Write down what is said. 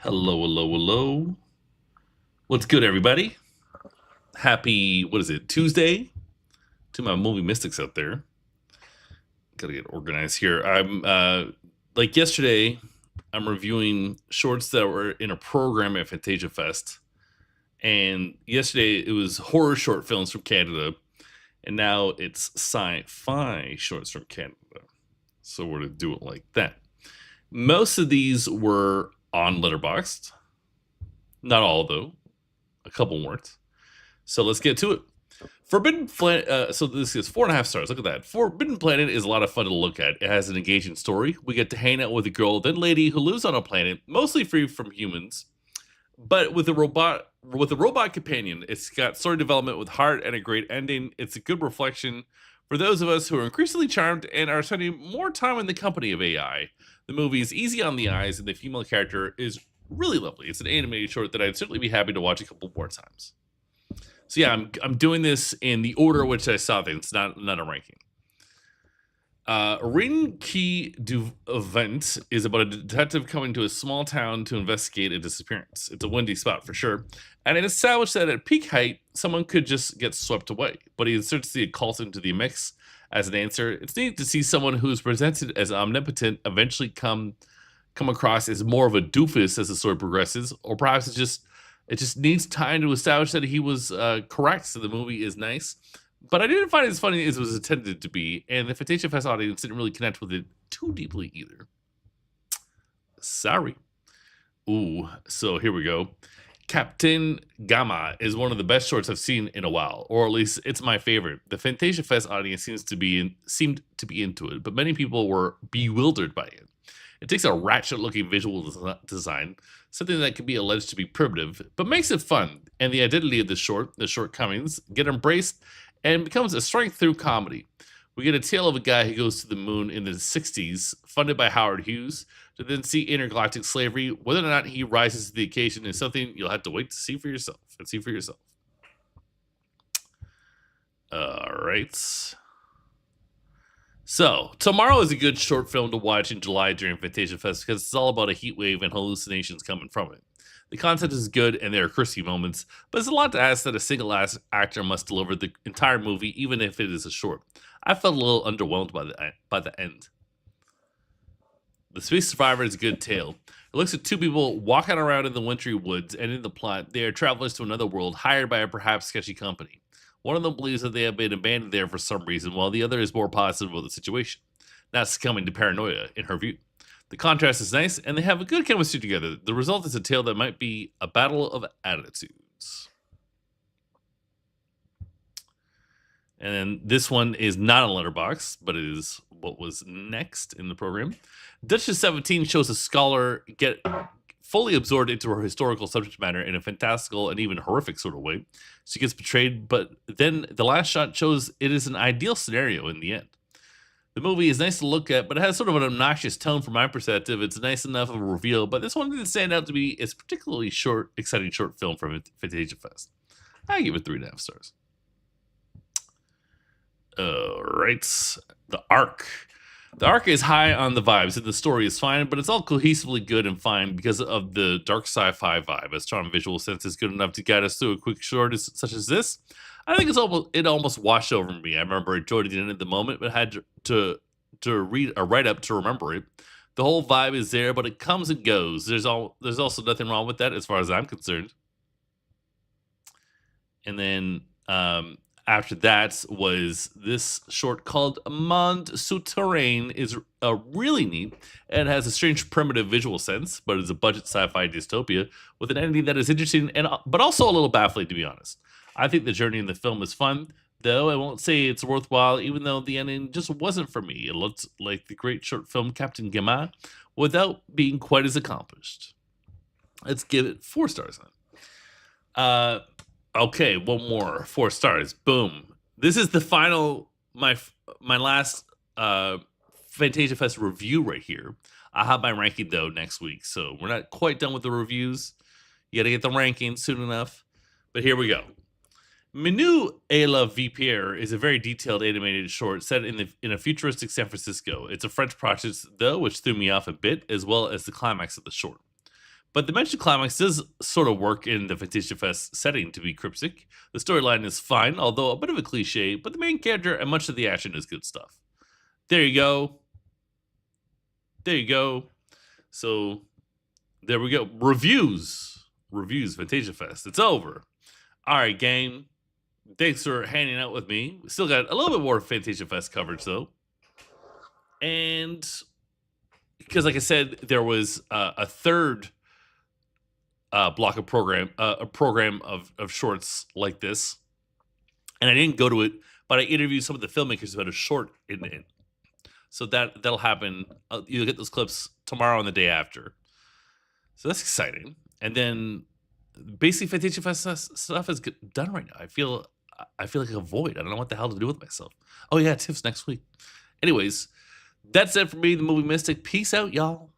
Hello, hello, hello. What's good, everybody? Happy, what is it, Tuesday? To my movie mystics out there. Gotta get organized here. Like yesterday, I'm reviewing shorts that were in a program at Fantasia Fest. And yesterday, it was horror short films from Canada. And now it's sci fi shorts from Canada. So we're going to do it like that. Most of these were on Letterboxd. Not all, though. A couple weren't. So let's get to it. Forbidden Planet. So this is 4.5 stars. Look at that. Forbidden Planet is a lot of fun to look at. It has an engaging story. We get to hang out with a girl, then lady, who lives on a planet mostly free from humans, but with a robot companion. It's got story development with heart and a great ending. It's a good reflection for those of us who are increasingly charmed and are spending more time in the company of AI. The movie is easy on the eyes, and the female character is really lovely. It's an animated short that I'd certainly be happy to watch a couple more times. So yeah, I'm doing this in the order in which I saw things, not a ranking. Rien du Vent is about a detective coming to a small town to investigate a disappearance. It's a windy spot for sure, and it established that at peak height, someone could just get swept away. But he inserts the occult into the mix as an answer. It's neat to see someone who's presented as omnipotent eventually come across as more of a doofus as the story progresses, or perhaps it just needs time to establish that he was correct. So the movie is nice, but I didn't find it as funny as it was intended to be, and the Fantasia Fest audience didn't really connect with it too deeply either. Sorry. Ooh, so here we go. Captain Gamma is one of the best shorts I've seen in a while, or at least it's my favorite. The Fantasia Fest audience seemed to be into it, but many people were bewildered by it. It takes a ratchet-looking visual design, something that can be alleged to be primitive, but makes it fun, and the identity of the shortcomings, get embraced and becomes a strength through comedy. We get a tale of a guy who goes to the moon in the 60s, funded by Howard Hughes, to then see intergalactic slavery. Whether or not he rises to the occasion is something you'll have to wait to see for yourself. All right. So, tomorrow is a good short film to watch in July during Fantasia Fest because it's all about a heat wave and hallucinations coming from it. The content is good and there are crispy moments, but it's a lot to ask that a single actor must deliver the entire movie, even if it is a short. I felt a little underwhelmed by the end. The Space Survivor is a good tale. It looks at two people walking around in the wintry woods, and in the plot, they are travelers to another world hired by a perhaps sketchy company. One of them believes that they have been abandoned there for some reason, while the other is more positive about the situation, not succumbing to paranoia, in her view. The contrast is nice, and they have a good chemistry together. The result is a tale that might be a battle of attitudes. And then this one is not on Letterboxd, but it is what was next in the program. Duchess 17 shows a scholar get fully absorbed into her historical subject matter in a fantastical and even horrific sort of way. She gets betrayed, but then the last shot shows it is an ideal scenario in the end. The movie is nice to look at, but it has sort of an obnoxious tone from my perspective. It's nice enough of a reveal, but this one didn't stand out to me. It's a particularly exciting short film from Fantasia Fest. I give it 3.5 stars. All right, The Ark. The Ark is high on the vibes, and the story is fine, but it's all cohesively good and fine because of the dark sci-fi vibe. A strong visual sense is good enough to guide us through a quick short such as this. I think it almost washed over me. I remember I enjoyed it in the moment, but had to read a write-up to remember it. The whole vibe is there, but it comes and goes. There's also nothing wrong with that as far as I'm concerned. And then after that was this short called Monde Souterrain. Is really neat and has a strange primitive visual sense, but it's a budget sci-fi dystopia with an ending that is interesting but also a little baffling, to be honest. I think the journey in the film is fun, though I won't say it's worthwhile, even though the ending just wasn't for me. It looked like the great short film Captain Gamma without being quite as accomplished. Let's give it 4 stars then. Okay, one more 4 stars. Boom. This is the final my last Fantasia Fest review right here. I'll have my ranking though next week, so we're not quite done with the reviews. You got to get the ranking soon enough. But here we go. Minou et la Vipère is a very detailed animated short set in a futuristic San Francisco. It's a French project though, which threw me off a bit, as well as the climax of the short. But the mentioned climax does sort of work in the Fantasia Fest setting to be cryptic. The storyline is fine, although a bit of a cliche, but the main character and much of the action is good stuff. There you go. There you go. So, there we go. Reviews, Fantasia Fest. It's over. All right, gang. Thanks for hanging out with me. We still got a little bit more Fantasia Fest coverage, though. And because, like I said, there was a third block of a program of shorts like this, and I didn't go to it, but I interviewed some of the filmmakers about a short in it. So that'll happen. You'll get those clips tomorrow and the day after. So that's exciting. And then basically Fantasia Fest stuff is done right now. I feel like a void. I don't know what the hell to do with myself. Oh yeah, TIFF's next week. Anyways, that's it for me, the Movie Mystic. Peace out, y'all.